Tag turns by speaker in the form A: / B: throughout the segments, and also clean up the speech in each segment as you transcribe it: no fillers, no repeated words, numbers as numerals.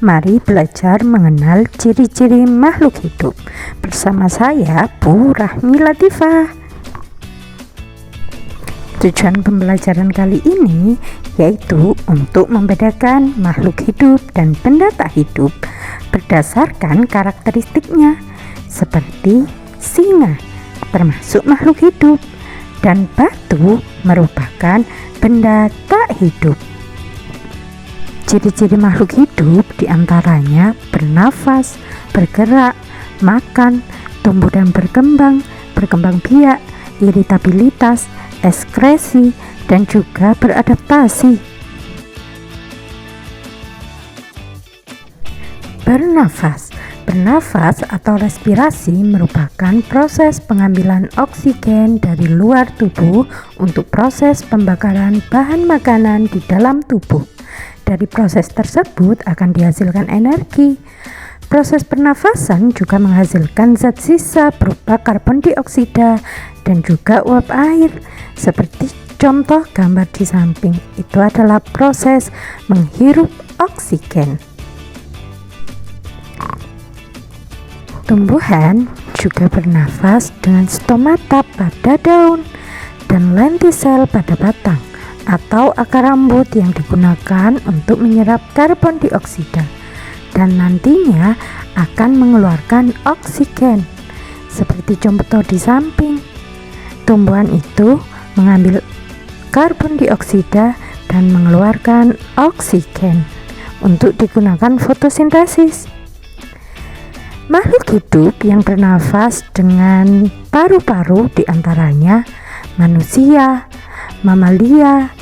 A: Mari belajar mengenal ciri-ciri makhluk hidup bersama saya, Bu Rahmi Latifah. Tujuan pembelajaran kali ini yaitu untuk membedakan makhluk hidup dan benda tak hidup berdasarkan karakteristiknya, seperti singa termasuk makhluk hidup dan batu merupakan benda tak hidup. Ciri-ciri makhluk hidup diantaranya bernafas, bergerak, makan, tumbuh dan berkembang biak, iritabilitas, ekskresi, dan juga beradaptasi. Bernafas atau respirasi merupakan proses pengambilan oksigen dari luar tubuh untuk proses pembakaran bahan makanan di dalam tubuh. Dari proses tersebut akan dihasilkan energi. Proses pernafasan juga menghasilkan zat sisa berupa karbon dioksida dan juga uap air. Seperti contoh gambar di samping, itu adalah proses menghirup oksigen. Tumbuhan juga bernafas dengan stomata pada daun dan lentisel pada batang atau akar rambut yang digunakan untuk menyerap karbon dioksida dan nantinya akan mengeluarkan oksigen. Seperti contoh di samping, tumbuhan itu mengambil karbon dioksida dan mengeluarkan oksigen untuk digunakan fotosintesis. Makhluk hidup yang bernafas dengan paru-paru diantaranya manusia, mamalia,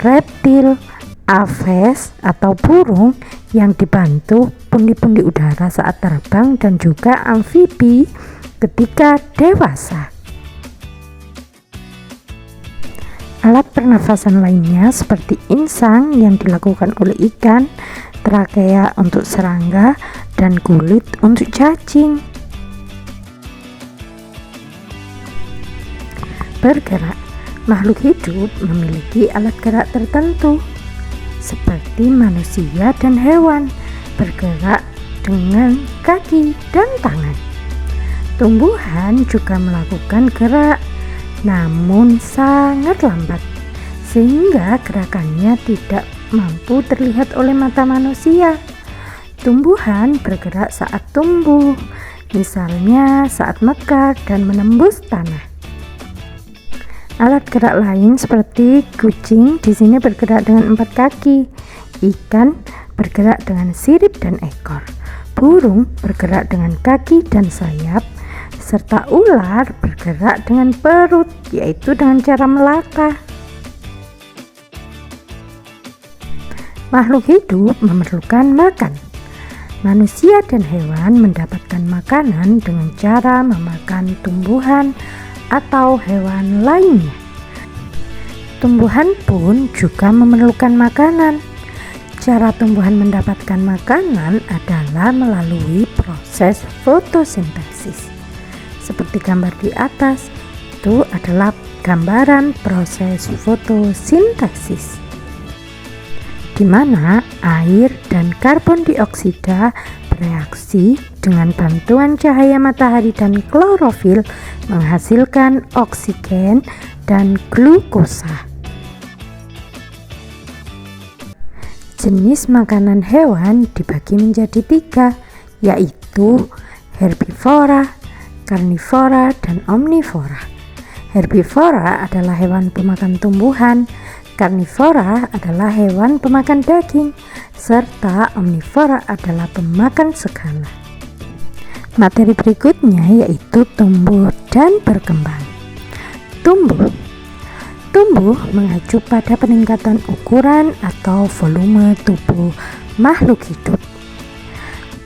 A: reptil, aves atau burung yang dibantu pundi-pundi udara saat terbang dan juga amfibi ketika dewasa. Alat pernafasan lainnya seperti insang yang dilakukan oleh ikan, trakea untuk serangga, dan kulit untuk cacing. Bergerak. Makhluk hidup memiliki alat gerak tertentu, seperti manusia dan hewan bergerak dengan kaki dan tangan. Tumbuhan juga melakukan gerak, namun sangat lambat, sehingga gerakannya tidak mampu terlihat oleh mata manusia. Tumbuhan bergerak saat tumbuh, misalnya saat mekar dan menembus tanah. Alat gerak lain seperti kucing di sini bergerak dengan 4 kaki, ikan bergerak dengan sirip dan ekor, burung bergerak dengan kaki dan sayap, serta ular bergerak dengan perut, yaitu dengan cara melata. Makhluk hidup memerlukan makan. Manusia dan hewan mendapatkan makanan dengan cara memakan tumbuhan atau hewan lainnya. Tumbuhan pun juga memerlukan makanan. Cara tumbuhan mendapatkan makanan adalah melalui proses fotosintesis. Seperti gambar di atas, itu adalah gambaran proses fotosintesis, di mana air dan karbon dioksida bereaksi dengan bantuan cahaya matahari dan klorofil menghasilkan oksigen dan glukosa. Jenis makanan hewan dibagi menjadi 3, yaitu herbivora, karnivora, dan omnivora. Herbivora adalah hewan pemakan tumbuhan, karnivora adalah hewan pemakan daging, serta omnivora adalah pemakan segala. Materi berikutnya yaitu tumbuh dan berkembang. Tumbuh mengacu pada peningkatan ukuran atau volume tubuh makhluk hidup.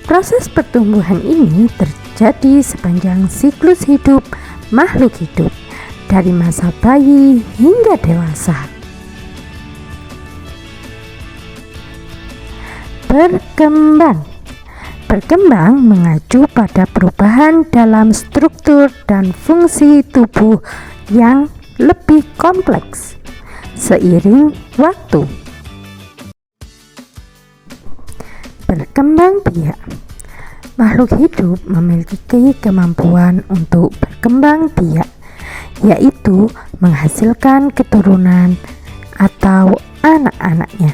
A: Proses pertumbuhan ini terjadi sepanjang siklus hidup makhluk hidup, dari masa bayi hingga dewasa. Berkembang mengacu pada perubahan dalam struktur dan fungsi tubuh yang lebih kompleks seiring waktu. Berkembang biak. Makhluk hidup memiliki kemampuan untuk berkembang biak, yaitu menghasilkan keturunan atau anak-anaknya.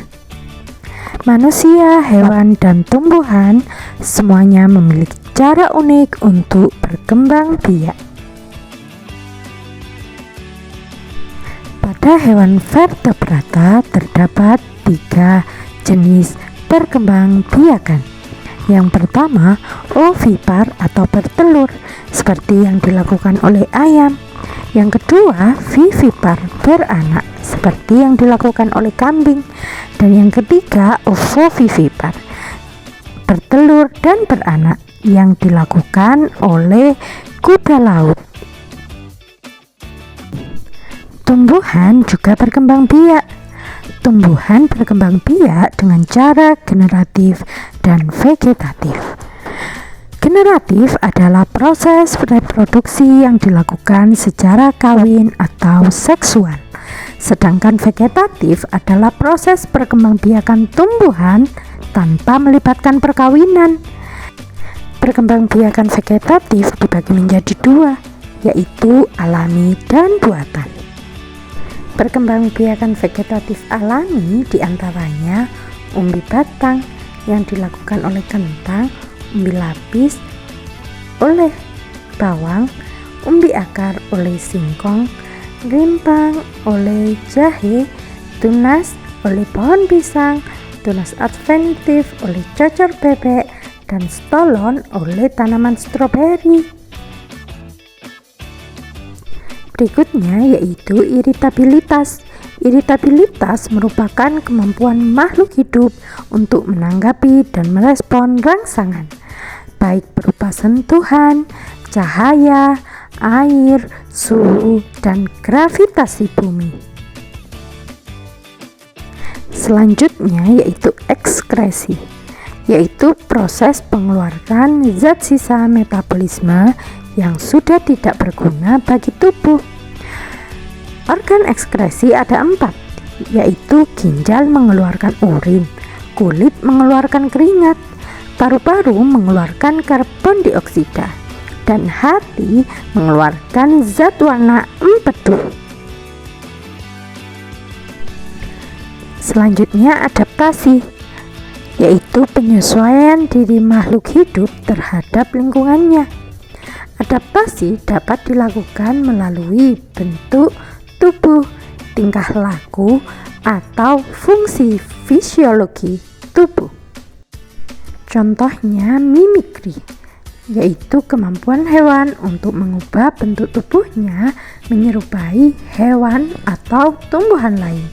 A: Manusia, hewan, dan tumbuhan semuanya memiliki cara unik untuk berkembang biak. Pada hewan vertebrata terdapat 3 jenis berkembang biakan. Yang pertama, ovipar atau bertelur, seperti yang dilakukan oleh ayam. Yang kedua, vivipar, beranak, seperti yang dilakukan oleh kambing. Dan yang ketiga, ovovivipar, bertelur dan beranak, yang dilakukan oleh kuda laut. Tumbuhan juga berkembang biak. Tumbuhan berkembang biak dengan cara generatif dan vegetatif. Generatif adalah proses reproduksi yang dilakukan secara kawin atau seksual. Sedangkan vegetatif adalah proses perkembangbiakan tumbuhan tanpa melibatkan perkawinan. Perkembangbiakan vegetatif dibagi menjadi 2, yaitu alami dan buatan. Perkembangbiakan vegetatif alami diantaranya umbi batang yang dilakukan oleh kentang, umbi lapis oleh bawang, umbi akar oleh singkong, rimpang oleh jahe, tunas oleh pohon pisang, tunas advenitif oleh cocor bebek, dan stolon oleh tanaman stroberi. Berikutnya yaitu iritabilitas. Iritabilitas merupakan kemampuan makhluk hidup untuk menanggapi dan merespon rangsangan, baik berupa sentuhan, cahaya, air, suhu, dan gravitasi bumi. Selanjutnya yaitu ekskresi, yaitu proses pengeluaran zat sisa metabolisme yang sudah tidak berguna bagi tubuh. Organ ekskresi ada 4, yaitu ginjal mengeluarkan urin, kulit mengeluarkan keringat, paru-paru mengeluarkan karbon dioksida, dan hati mengeluarkan zat warna empedu. Selanjutnya adaptasi, yaitu penyesuaian diri makhluk hidup terhadap lingkungannya. Adaptasi dapat dilakukan melalui bentuk tubuh, tingkah laku, atau fungsi fisiologi tubuh. Contohnya mimikri, yaitu kemampuan hewan untuk mengubah bentuk tubuhnya menyerupai hewan atau tumbuhan lain.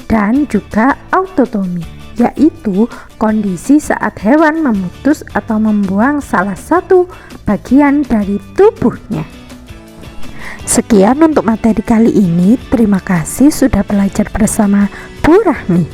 A: Dan juga autotomi, yaitu kondisi saat hewan memutus atau membuang salah satu bagian dari tubuhnya. Sekian untuk materi kali ini. Terima kasih sudah belajar bersama Bu Rahmi.